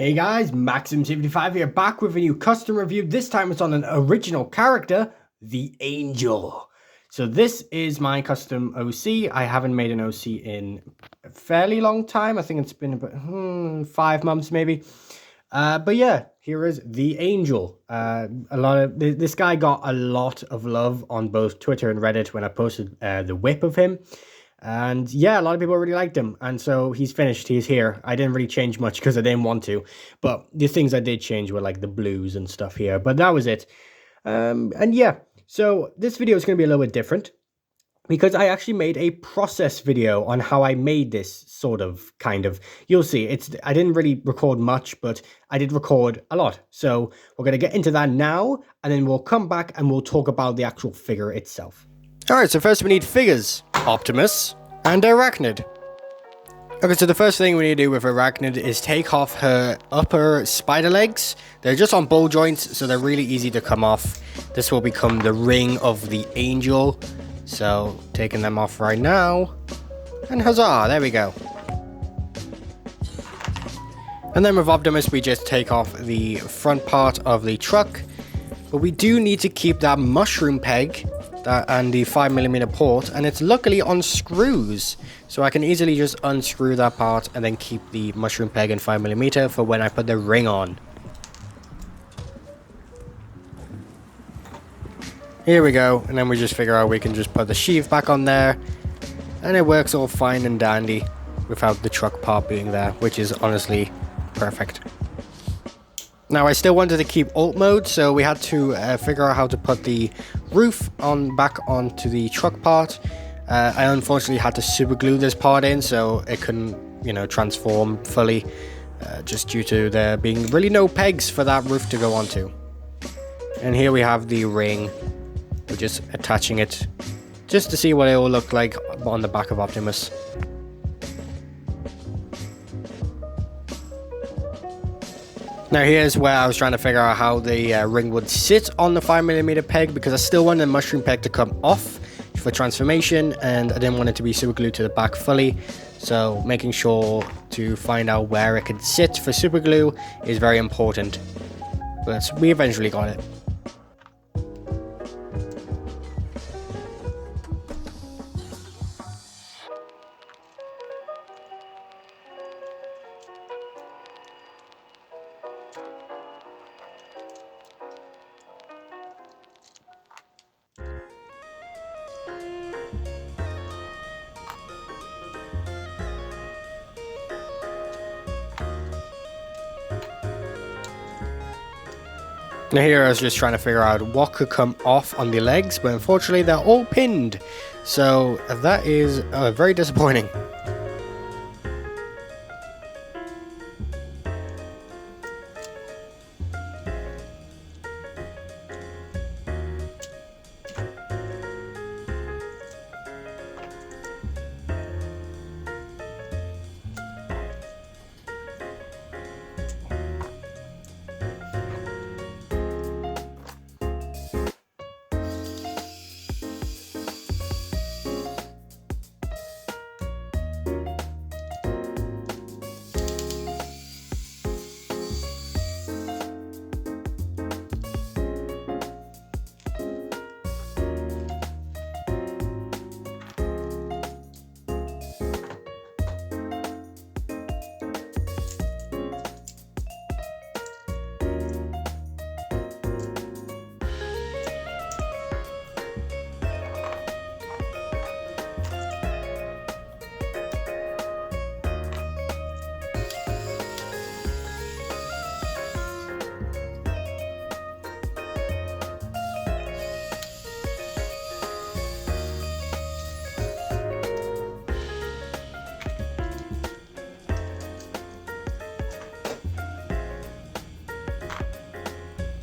Hey guys, Maxim75 here, back with a new custom review. This time it's on an original character, the Angel. So this is my custom OC. I haven't made an OC in a fairly long time. I think it's been about 5 months maybe. But yeah, here is the Angel. This guy got a lot of love on both Twitter and Reddit when I posted the whip of him. And yeah, a lot of people really liked him. And so he's finished. He's here. I didn't really change much because I didn't want to. But the things I did change were like the blues and stuff here. But that was it. And yeah, so this video is going to be a little bit different because I actually made a process video on how I made this kind of. You'll see. I didn't really record much, but I did record a lot. So we're going to get into that now. And then we'll come back and we'll talk about the actual figure itself. Alright, so first we need figures, Optimus, and Arachnid. Okay, so the first thing we need to do with Arachnid is take off her upper spider legs. They're just on ball joints, so they're really easy to come off. This will become the ring of the Angel. So, taking them off right now. And huzzah, there we go. And then with Optimus, we just take off the front part of the truck. But we do need to keep that mushroom peg and the 5mm port, and it's luckily on screws, so I can easily just unscrew that part and then keep the mushroom peg and 5mm for when I put the ring on. Here we go, and then we just figure out we can just put the sheath back on there, and it works all fine and dandy without the truck part being there, which is honestly perfect. Now, I still wanted to keep alt mode, so we had to figure out how to put the roof back onto the truck part. I unfortunately had to super glue this part in, so it couldn't, transform fully, just due to there being really no pegs for that roof to go onto. And here we have the ring. We're just attaching it, just to see what it will look like on the back of Optimus. Now here's where I was trying to figure out how the ring would sit on the 5mm peg, because I still wanted the mushroom peg to come off for transformation, and I didn't want it to be super glued to the back fully. So making sure to find out where it could sit for super glue is very important. But we eventually got it. Now here I was just trying to figure out what could come off on the legs, but unfortunately they're all pinned, so that is very disappointing.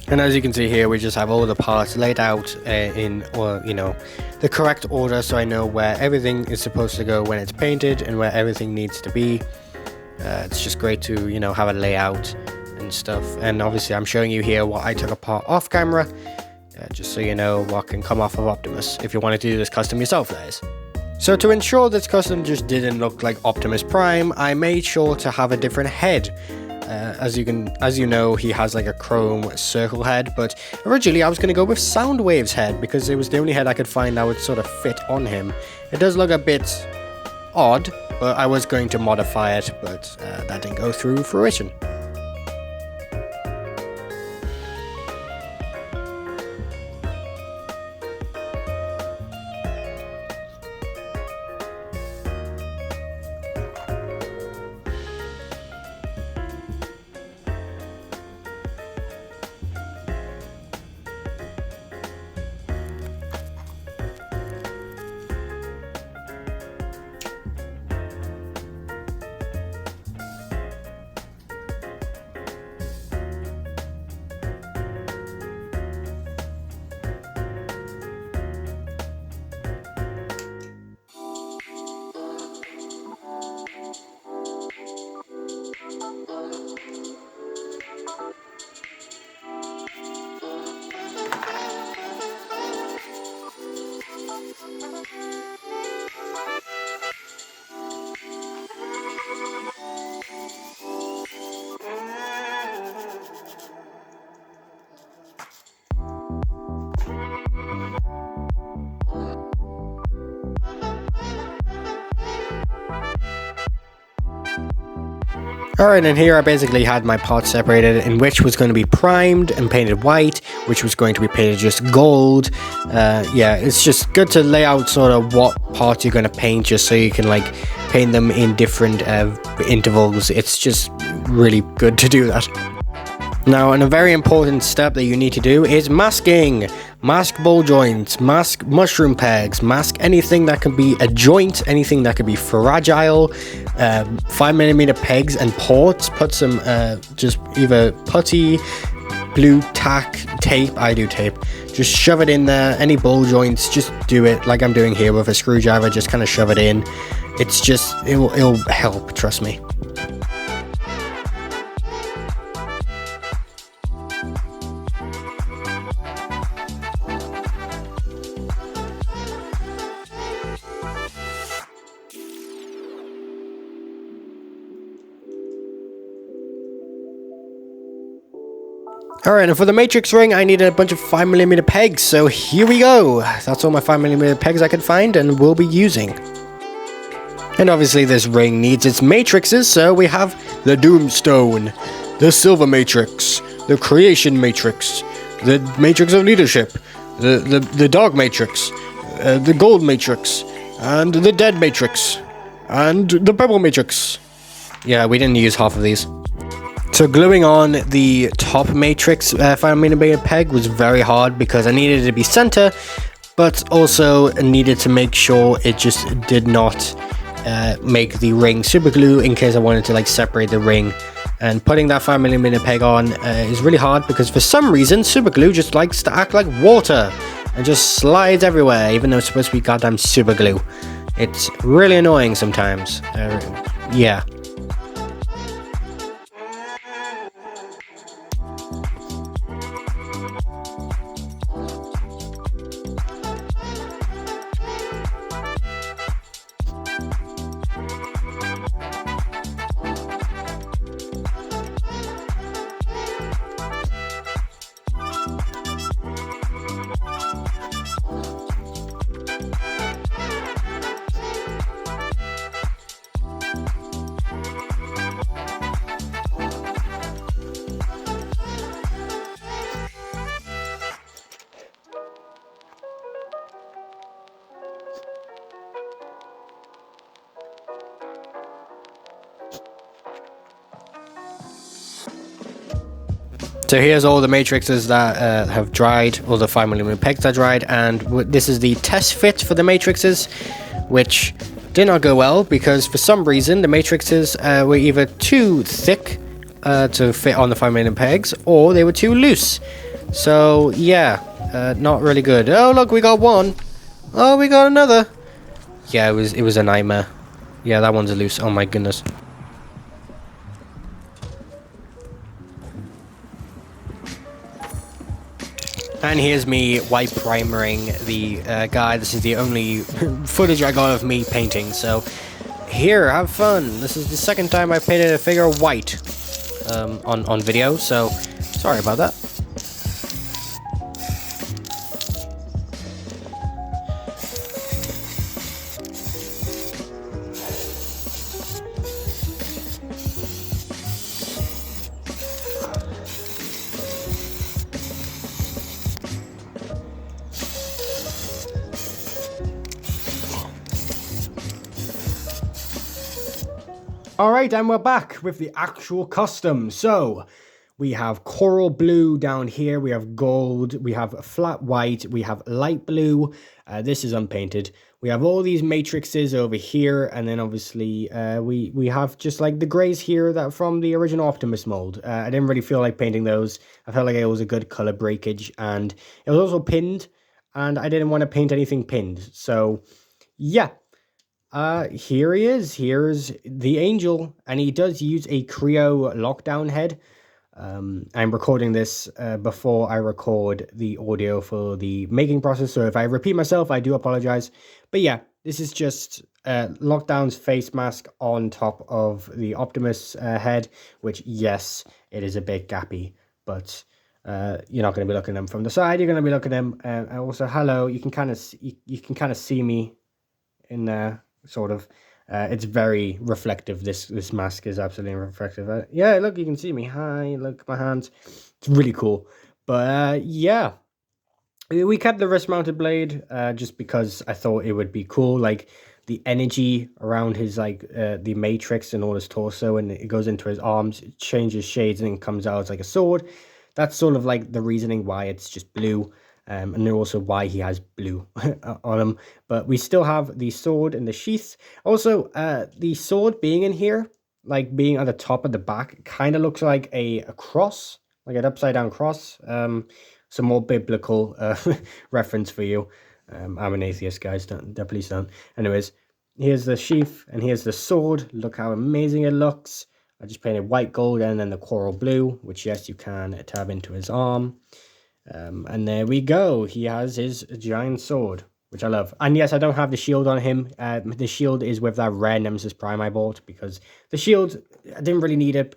And as you can see here, we just have all the parts laid out in the correct order, so I know where everything is supposed to go when it's painted and where everything needs to be. It's just great to, have a layout and stuff. And obviously I'm showing you here what I took apart off camera, just so you know what can come off of Optimus, if you wanted to do this custom yourself, that is. So to ensure this custom just didn't look like Optimus Prime, I made sure to have a different head. As you know, he has like a chrome circle head, but originally I was going to go with Soundwave's head because it was the only head I could find that would sort of fit on him. It does look a bit odd, but I was going to modify it, but that didn't go through fruition. Alright, and here I basically had my parts separated, in which was going to be primed and painted white, which was going to be painted just gold. Yeah, it's just good to lay out sort of what parts you're going to paint, just so you can like paint them in different intervals. It's just really good to do that. Now, and a very important step that you need to do is masking. Mask ball joints, mask mushroom pegs, mask anything that can be a joint, anything that could be fragile. 5mm pegs and ports. Put some just either putty, blue tack, tape. I do tape. Just shove it in there. Any ball joints, just do it like I'm doing here with a screwdriver. Just kind of shove it in. It's just, it'll help, trust me. Alright, and for the matrix ring, I needed a bunch of 5mm pegs, so here we go. That's all my 5mm pegs I could find and will be using. And obviously this ring needs its matrices, so we have the Doomstone, the Silver Matrix, the Creation Matrix, the Matrix of Leadership, the Dog Matrix, the Gold Matrix, and the Dead Matrix, and the Purple Matrix. Yeah, we didn't use half of these. So gluing on the top matrix 5mm peg was very hard because I needed it to be center, but also needed to make sure it just did not make the ring super glue in case I wanted to like separate the ring. And putting that 5mm peg on is really hard because for some reason super glue just likes to act like water and just slides everywhere, even though it's supposed to be goddamn super glue. It's really annoying sometimes. Yeah. So here's all the matrices that have dried, all the 5mm pegs that dried, and this is the test fit for the matrices, which did not go well because for some reason the matrices were either too thick to fit on the 5mm pegs, or they were too loose. So yeah, not really good. Oh look, we got one. Oh, we got another. Yeah, it was a nightmare. Yeah, that one's loose. Oh my goodness. And here's me white primering the guy. This is the only footage I got of me painting. So here, have fun. This is the second time I painted a figure white. on video, so sorry about that. All right, and we're back with the actual custom. So we have coral blue down here, we have gold, we have flat white, we have light blue. This is unpainted. We have all these matrices over here, and then obviously we have just like the grays here that from the original Optimus mold. I didn't really feel like painting those. I felt like it was a good color breakage, and it was also pinned, and I didn't want to paint anything pinned. So yeah. Here he is. Here's the Angel, and he does use a Creo lockdown head. I'm recording this before I record the audio for the making process, so if I repeat myself, I do apologize. But yeah, this is just Lockdown's face mask on top of the Optimus head, which, yes, it is a bit gappy, but you're not going to be looking at them from the side. You're going to be looking at them. And also, hello, you can kind of see me in there. Sort of, it's very reflective. This mask is absolutely reflective. Yeah, look, you can see me. Hi, look, my hands. It's really cool. But yeah, we kept the wrist mounted blade just because I thought it would be cool. Like the energy around his the matrix and all his torso, and it goes into his arms, it changes shades, and then comes out as like a sword. That's sort of like the reasoning why it's just blue. And also why he has blue on him. But we still have the sword in the sheath. Also, the sword being in here, like being at the top of the back, kind of looks like a cross, like an upside down cross. Some more biblical reference for you. I'm an atheist, guys. Please don't. Anyways, here's the sheath and here's the sword. Look how amazing it looks. I just painted white gold and then the coral blue, which, yes, you can tab into his arm. And there we go. He has his giant sword, which I love. And yes, I don't have the shield on him. The shield is with that rare Nemesis Prime I bought because the shield, I didn't really need it.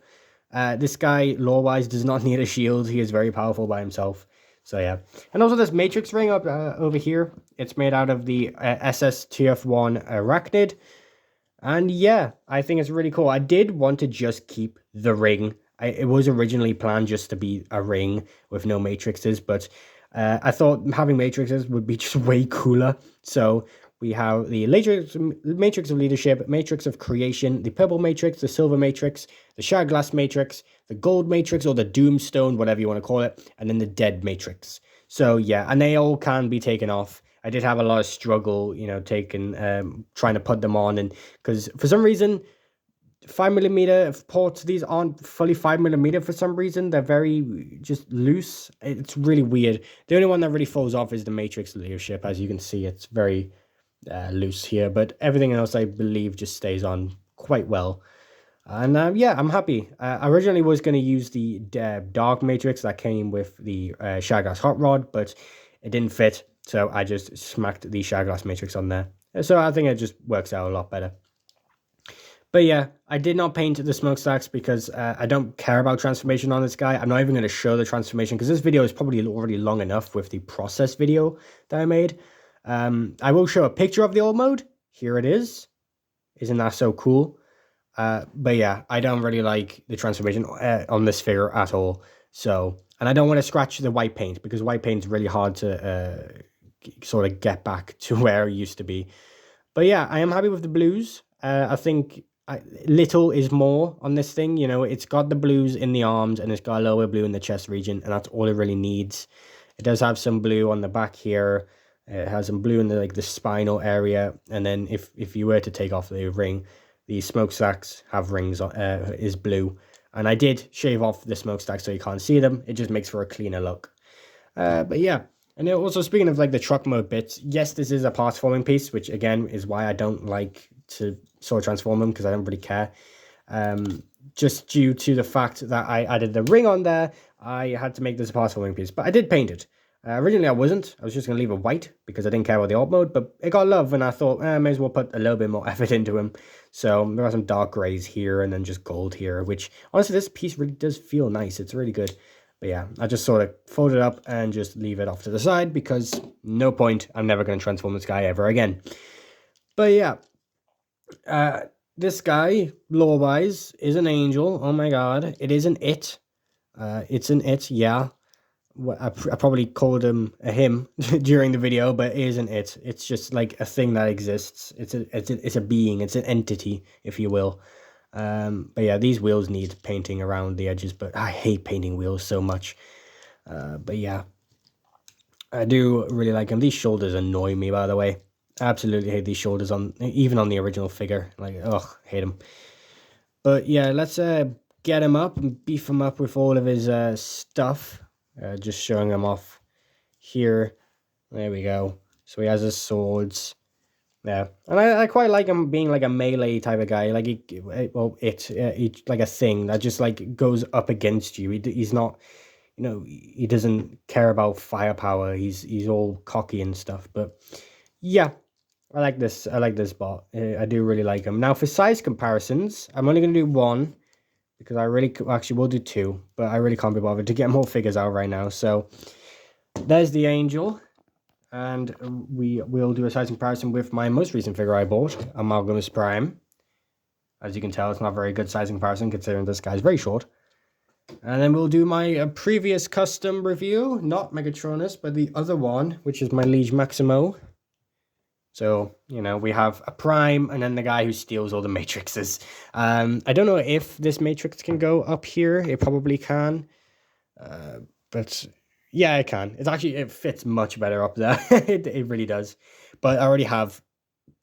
This guy, lore-wise, does not need a shield. He is very powerful by himself. So yeah. And also this Matrix ring up over here. It's made out of the SS-TF1 Arachnid. And yeah, I think it's really cool. I did want to just keep the ring. It was originally planned just to be a ring with no matrices, but I thought having matrices would be just way cooler. So we have the matrix of leadership, matrix of creation, the purple matrix, the silver matrix, the shard glass matrix, the gold matrix, or the doomstone, whatever you want to call it, and then the dead matrix. So yeah, and they all can be taken off. I did have a lot of struggle, trying to put them on, and because for some reason 5mm ports, these aren't fully 5mm for some reason. They're very just loose. It's really weird. The only one that really falls off is the matrix leadership. As you can see, it's very loose here, but everything else I believe just stays on quite well. And yeah, I'm happy. I originally was going to use the dark matrix that came with the Shardglass hot rod, but it didn't fit, so I just smacked the Shardglass matrix on there. So I think it just works out a lot better. But yeah, I did not paint the smokestacks because I don't care about transformation on this guy. I'm not even going to show the transformation because this video is probably already long enough with the process video that I made. I will show a picture of the old mode. Here it is. Isn't that so cool? But yeah, I don't really like the transformation on this figure at all. So, and I don't want to scratch the white paint because white paint is really hard to sort of get back to where it used to be. But yeah, I am happy with the blues. I think little is more on this thing. It's got the blues in the arms and it's got a little bit of blue in the chest region, and that's all it really needs. It does have some blue on the back here. It has some blue in the spinal area, and then if you were to take off the ring, the smokestacks have rings is blue, and I did shave off the smokestacks so you can't see them. It just makes for a cleaner look. But yeah. And also, speaking of the truck mode bits, yes, this is a parts forming piece, which again is why I don't like to sort of transform them because I don't really care. Just due to the fact that I added the ring on there, I had to make this a parts forming piece. But I did paint it. Originally, I wasn't. I was just going to leave it white because I didn't care about the alt mode, but it got love, and I thought, I may as well put a little bit more effort into him. So there are some dark grays here and then just gold here, which, honestly, this piece really does feel nice. It's really good. But yeah, I just sort of fold it up and just leave it off to the side because no point. I'm never going to transform this guy ever again. But yeah, this guy, lore-wise, is an angel. Oh my god, it is an it. It's an it, yeah. I probably called him a him during the video, but it isn't it. It's just like a thing that exists. It's a being. It's an entity, if you will. But yeah, these wheels need painting around the edges, but I hate painting wheels so much. But yeah, I do really like them. These shoulders annoy me, by the way. Absolutely hate these shoulders even on the original figure. Like, ugh, hate them. But yeah, let's get him up and beef him up with all of his stuff. Just showing him off here. There we go. So he has his swords. Yeah, and I quite like him being like a melee type of guy. Like it's like a thing that just like goes up against you. He's not, he doesn't care about firepower. He's all cocky and stuff. But yeah, I like this. I like this bot. I do really like him. Now for size comparisons, I'm only gonna do one because I really actually will do two, but I really can't be bothered to get more figures out right now. So there's the angel. And we will do a size comparison with my most recent figure I bought, Amalgamus Prime. As you can tell, it's not a very good size comparison considering this guy's very short. And then we'll do my previous custom review, not Megatronus, but the other one, which is my Liege Maximo. So, we have a Prime and then the guy who steals all the matrices. I don't know if this matrix can go up here. It probably can. But yeah, it can. It fits much better up there. it really does. But I already have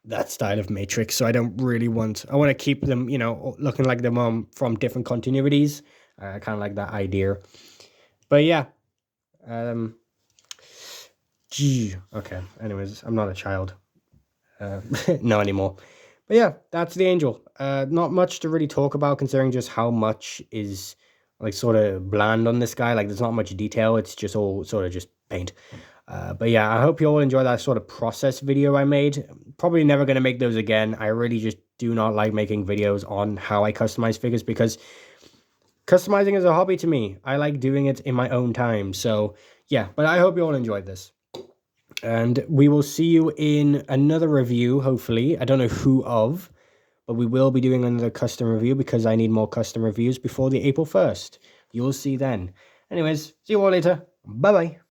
that style of matrix, so I don't really I want to keep them, looking like them from different continuities. I kind of like that idea. But yeah. Okay. Anyways, I'm not a child. No anymore. But yeah, that's the angel. Not much to really talk about considering just how much is like sort of bland on this guy. Like there's not much detail. It's just all sort of just paint. But yeah, I hope you all enjoy that sort of process video I made. Probably never going to make those again. I really just do not like making videos on how I customize figures because customizing is a hobby to me. I like doing it in my own time. So yeah, but I hope you all enjoyed this. And we will see you in another review, hopefully. I don't know who of, but we will be doing another custom review because I need more custom reviews before the April 1st. You'll see then. Anyways, see you all later. Bye-bye.